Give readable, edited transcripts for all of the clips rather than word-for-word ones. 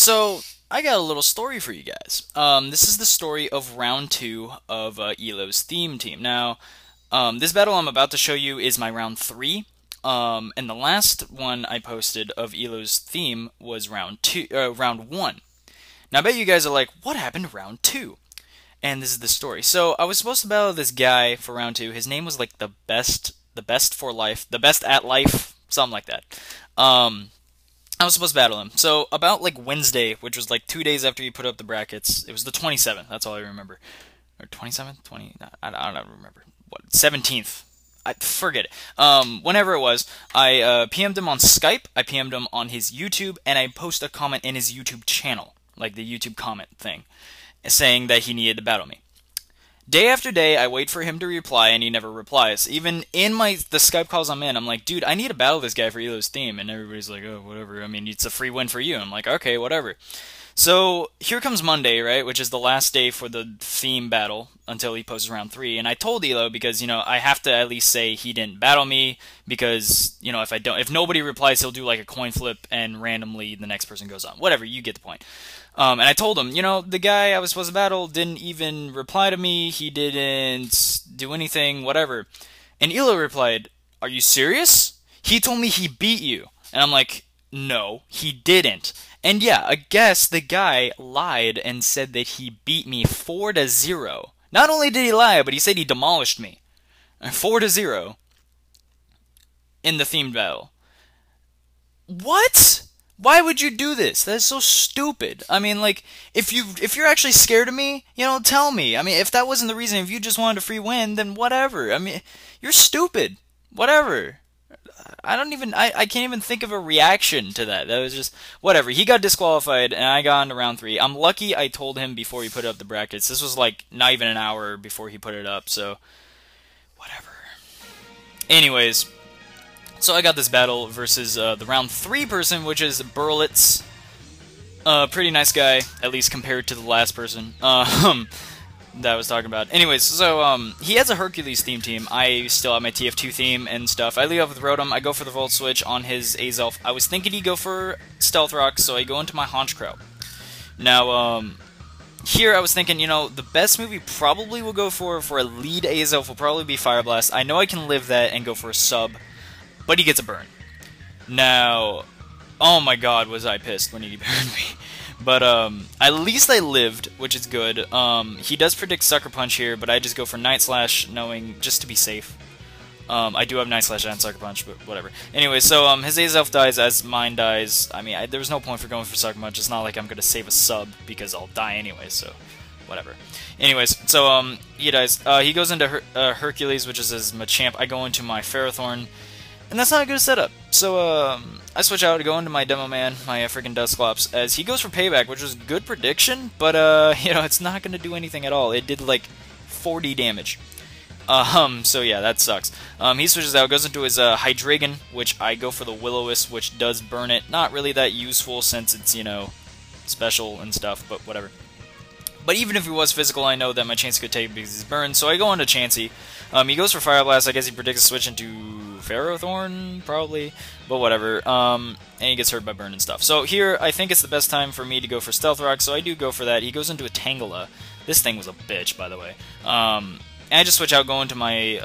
So, I got a little story for you guys. This is the story of round 2 of ELO's theme team. Now, this battle I'm about to show you is my round 3. And the last one I posted of ELO's theme was round 1. Now, I bet you guys are like, what happened to round 2? And this is the story. So, I was supposed to battle this guy for round 2. His name was like the best for life, the best at life, something like that. I was supposed to battle him. So, about like Wednesday, which was like 2 days after he put up the brackets, it was the 27th, that's all I remember. Or 27th? I don't remember. What? 17th. I forget it. Whenever it was, I PM'd him on Skype, I PM'd him on his YouTube, and I posted a comment in his YouTube channel, like the YouTube comment thing, saying that he needed to battle me. Day after day, I wait for him to reply, and he never replies. Even in the Skype calls I'm in, I'm like, dude, I need to battle this guy for ELO's theme, and everybody's like, oh, whatever. I mean, it's a free win for you. I'm like, okay, whatever. So here comes Monday, right, which is the last day for the theme battle until he posts round 3. And I told ELO because, you know, I have to at least say he didn't battle me because, you know, if nobody replies, he'll do like a coin flip and randomly the next person goes on. Whatever, you get the point. And I told him, you know, the guy I was supposed to battle didn't even reply to me. He didn't do anything, whatever. And ELO replied, are you serious? He told me he beat you. And I'm like, no, he didn't. And yeah, I guess the guy lied and said that he beat me 4-0. Not only did he lie, but he said he demolished me. 4-0 in the themed battle. What? Why would you do this? That is so stupid. I mean, like, if you're actually scared of me, you know, tell me. I mean, if that wasn't the reason, if you just wanted a free win, then whatever. I mean, you're stupid. Whatever. I can't even think of a reaction to that. That was just, whatever. He got disqualified, and I got into round 3. I'm lucky I told him before he put up the brackets. This was, like, not even an hour before he put it up, so, whatever. Anyways, so I got this battle versus the round 3 person, which is Berlitz. Pretty nice guy, at least compared to the last person. That I was talking about. Anyways, so he has a Hercules theme team. I still have my TF2 theme and stuff. I lead off with Rotom. I go for the Volt Switch on his Azelf. I was thinking he'd go for Stealth Rock, so I go into my Honchkrow. Now, here I was thinking, you know, the best move he probably will go for a lead Azelf will probably be Fire Blast. I know I can live that and go for a sub, but he gets a burn. Now, oh my god, was I pissed when he burned me. But, at least I lived, which is good. He does predict Sucker Punch here, but I just go for Night Slash, knowing, just to be safe. I do have Night Slash and Sucker Punch, but whatever. Anyway, so, his Azelf dies as mine dies. I mean, there was no point for going for Sucker Punch. It's not like I'm gonna save a sub, because I'll die anyway, so, whatever. Anyways, so, he dies. He goes into Hercules, which is his Machamp. I go into my Ferrothorn. And that's not a good setup. So, I switch out to go into my Demo Man, my freaking Dusclops, as he goes for Payback, which was good prediction, but, you know, it's not going to do anything at all. It did, like, 40 damage. So yeah, that sucks. He switches out, goes into his, Hydreigon, which I go for the Will-O-Wisp, which does burn it. Not really that useful since it's, you know, special and stuff, but whatever. But even if it was physical, I know that my Chansey could take it because he's burned, so I go into Chansey. He goes for Fire Blast. I guess he predicts a switch into Ferrothorn, probably, but whatever. And he gets hurt by burn and stuff. So here, I think it's the best time for me to go for Stealth Rock, so I do go for that. He goes into a Tangela. This thing was a bitch, by the way. And I just switch out, go into my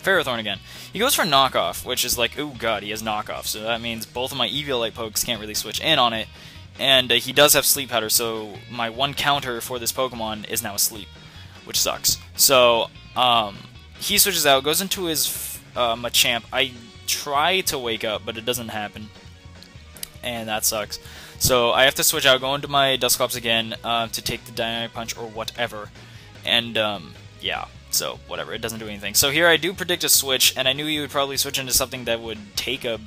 Ferrothorn again. He goes for Knockoff, which is like, oh god, he has Knockoff, so that means both of my Eviolite pokes can't really switch in on it. And he does have Sleep Powder, so my one counter for this Pokemon is now asleep, which sucks. So, he switches out, goes into his Machamp. I try to wake up, but it doesn't happen, and that sucks. So I have to switch out, go into my Dusclops again to take the Dynamic Punch or whatever, and yeah, so whatever, it doesn't do anything. So here I do predict a switch, and I knew he would probably switch into something that would take a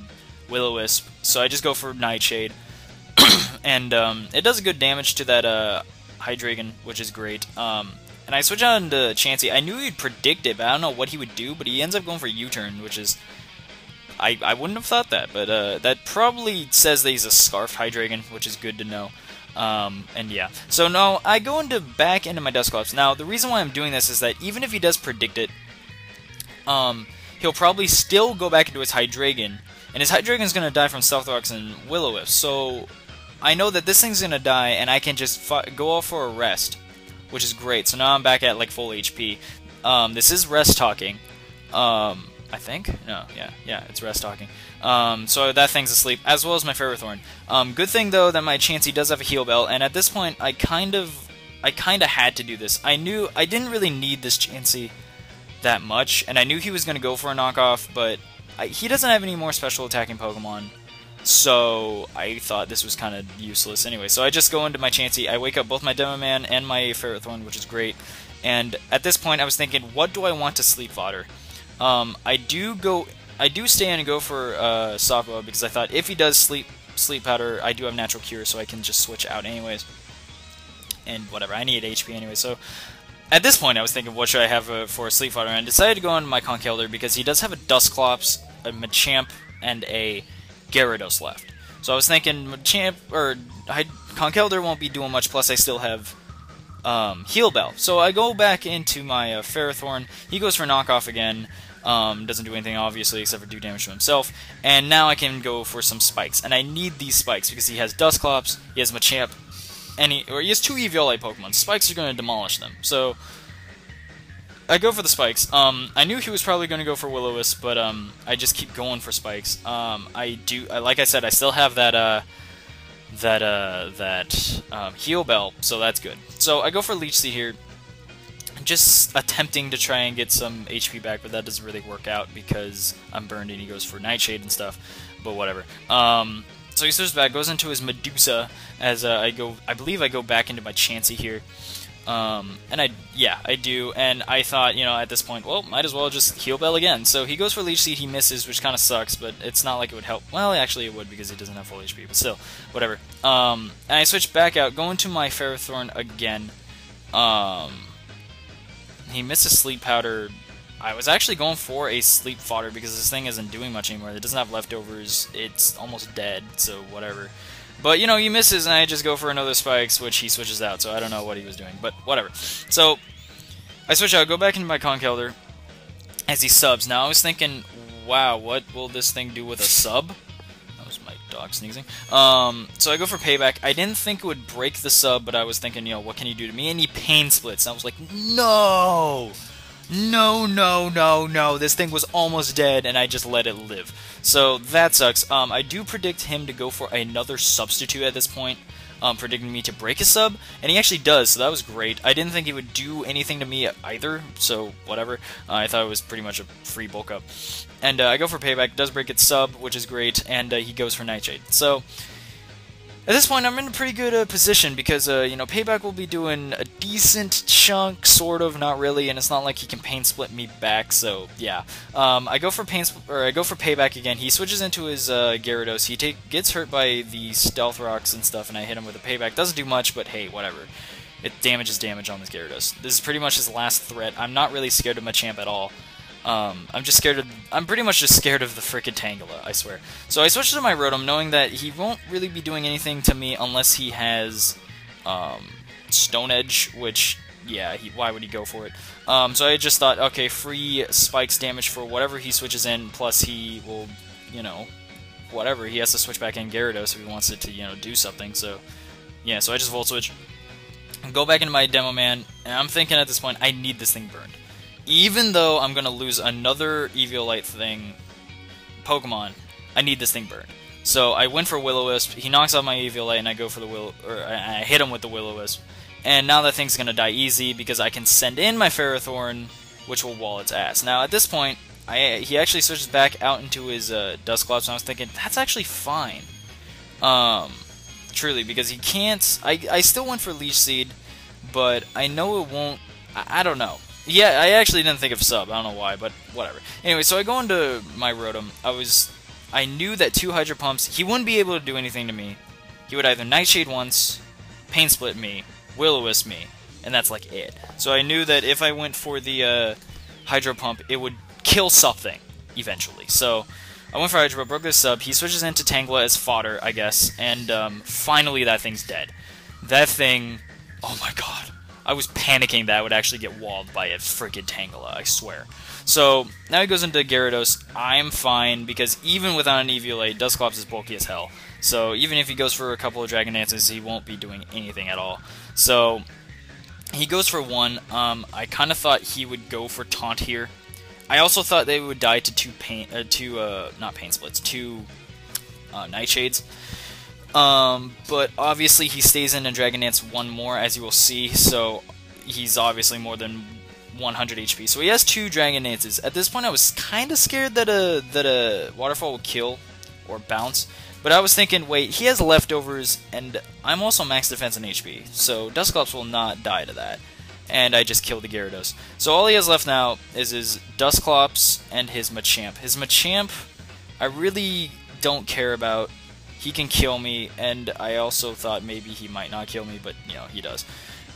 Will-O-Wisp, so I just go for Nightshade. And it does good damage to that Hydreigon, which is great. And I switch out into Chansey. I knew he'd predict it, but I don't know what he would do, but he ends up going for U-turn, which is... I wouldn't have thought that, but that probably says that he's a Scarfed Hydreigon, which is good to know. And yeah. So no, I go back into my Dusclops. Now, the reason why I'm doing this is that even if he does predict it, he'll probably still go back into his Hydreigon, and his Hydreigon's going to die from Stealth Rocks and Will-O-Wisp, so I know that this thing's gonna die, and I can just go off for a rest, which is great. So now I'm back at like full HP. This is rest talking. I think? No, yeah, it's rest talking. So that thing's asleep, as well as my Ferrothorn. Good thing though that my Chansey does have a heal bell, and at this point I kind of had to do this. I knew I didn't really need this Chansey that much, and I knew he was going to go for a knockoff, but he doesn't have any more special attacking Pokemon, so I thought this was kind of useless anyway. So I just go into my Chansey, I wake up both my Demoman and my Ferrothorn, which is great, and at this point I was thinking, what do I want to sleep fodder? I do stay in and go for Softball, because I thought if he does sleep powder, I do have natural cure, so I can just switch out anyways. And whatever, I need HP anyway, so at this point I was thinking, what should I have for a sleep fodder? And I decided to go on my Conkeldurr because he does have a Dusclops, a Machamp, and a Gyarados left. So I was thinking Machamp or Conkeldurr won't be doing much, plus I still have Heal Bell. So I go back into my Ferrothorn, he goes for knockoff again, doesn't do anything obviously except for do damage to himself, and now I can go for some spikes, and I need these spikes because he has Dusclops, he has Machamp, and he has 2 Eviolite Pokemon. Spikes are going to demolish them. So I go for the spikes. I knew he was probably going to go for Will-O-Wisp, but I just keep going for spikes. Like I said, I still have that Heal Bell, so that's good. So I go for Leech Seed here, just attempting to try and get some HP back, but that doesn't really work out because I'm burned and he goes for Nightshade and stuff, but whatever. So he switches back, goes into his Medusa, as I believe I go back into my Chansey here. And I do, and I thought, at this point, well, might as well just Heal Bell again. So he goes for Leech Seed, he misses, which kind of sucks, but it's not like it would help. Well, actually it would, because he doesn't have full HP, but still, whatever. And I switch back out, go into my Ferrothorn again. He misses Sleep Powder. I was actually going for a Sleep Fodder because this thing isn't doing much anymore. It doesn't have leftovers. It's almost dead, so whatever. But, he misses, and I just go for another Spikes, which he switches out, so I don't know what he was doing, but whatever. So, I switch out, go back into my Conkeldurr as he subs. Now, I was thinking, wow, what will this thing do with a sub? That was my dog sneezing. So I go for Payback. I didn't think it would break the sub, but I was thinking, what can he do to me? And he Pain Splits, and I was like, no! No, this thing was almost dead, and I just let it live. So, that sucks. I do predict him to go for another substitute at this point, predicting me to break a sub, and he actually does, so that was great. I didn't think he would do anything to me either, so whatever. I thought it was pretty much a free bulk up. And I go for Payback, does break its sub, which is great, and he goes for Nightshade. So, at this point, I'm in a pretty good position because, Payback will be doing a decent chunk, sort of, not really, and it's not like he can Pain Split me back, so, yeah. I go for Payback again. He switches into his Gyarados. He gets hurt by the Stealth Rocks and stuff, and I hit him with a Payback. Doesn't do much, but hey, whatever. It damages damage on this Gyarados. This is pretty much his last threat. I'm not really scared of Machamp at all. I'm pretty much just scared of the frickin' Tangela, I swear. So I switched to my Rotom, knowing that he won't really be doing anything to me unless he has, Stone Edge, which, yeah, why would he go for it? So I just thought, okay, free Spikes damage for whatever he switches in, plus he will, whatever, he has to switch back in Gyarados if he wants it to, do something, so, yeah, so I just Volt Switch, go back into my Demoman, and I'm thinking at this point, I need this thing burned. Even though I'm going to lose another Eviolite Pokemon, I need this thing burned. So I went for Will-O-Wisp, he knocks out my Eviolite, and I go for the I hit him with the Will-O-Wisp. And now that thing's going to die easy, because I can send in my Ferrothorn, which will wall its ass. Now at this point, he actually switches back out into his Dusclops, and I was thinking, that's actually fine. Truly, because he can't... I still went for Leech Seed, but I know it won't... I don't know. Yeah, I actually didn't think of sub. I don't know why, but whatever. Anyway, so I go into my Rotom. I knew that 2 Hydro Pumps, he wouldn't be able to do anything to me. He would either Nightshade once, Pain Split me, Will-O-Wisp me, and that's like it. So I knew that if I went for the Hydro Pump, it would kill something eventually. So I went for Hydro Pump, broke this sub. He switches into Tangela as fodder, I guess, and finally that thing's dead. That thing, oh my god. I was panicking that I would actually get walled by a freaking Tangela, I swear. So, now he goes into Gyarados. I'm fine, because even without an EVLA, Dusclops is bulky as hell. So, even if he goes for a couple of Dragon Dances, he won't be doing anything at all. So, he goes for 1. I kind of thought he would go for Taunt here. I also thought they would die to two Nightshades. But obviously he stays in and Dragon Dance 1 more, as you will see, so he's obviously more than 100 HP. So he has 2 Dragon Dances. At this point I was kind of scared that a Waterfall would kill or bounce, but I was thinking, wait, he has leftovers, and I'm also max defense and HP, so Dusclops will not die to that. And I just killed the Gyarados. So all he has left now is his Dusclops and his Machamp. His Machamp, I really don't care about. He can kill me, and I also thought maybe he might not kill me, but, you know, he does.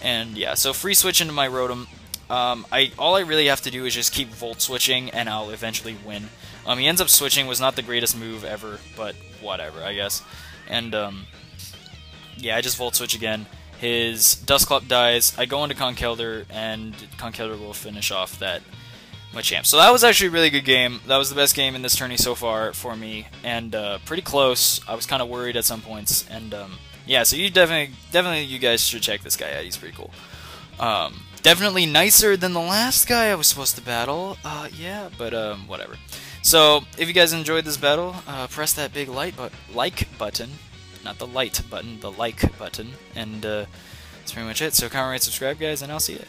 And, yeah, so free switch into my Rotom. All I really have to do is just keep Volt switching, and I'll eventually win. He ends up switching, was not the greatest move ever, but whatever, I guess. And, yeah, I just Volt switch again. His Dusclops dies, I go into Conkeldurr, and Conkeldurr will finish off that Machamp. So that was actually a really good game. That was the best game in this tourney so far for me, and pretty close. I was kind of worried at some points, and yeah, so you definitely you guys should check this guy out. He's pretty cool. Definitely nicer than the last guy I was supposed to battle. Yeah, but whatever. So if you guys enjoyed this battle, press that big like button. Not the light button, the like button, and that's pretty much it. So comment, rate, subscribe, guys, and I'll see you.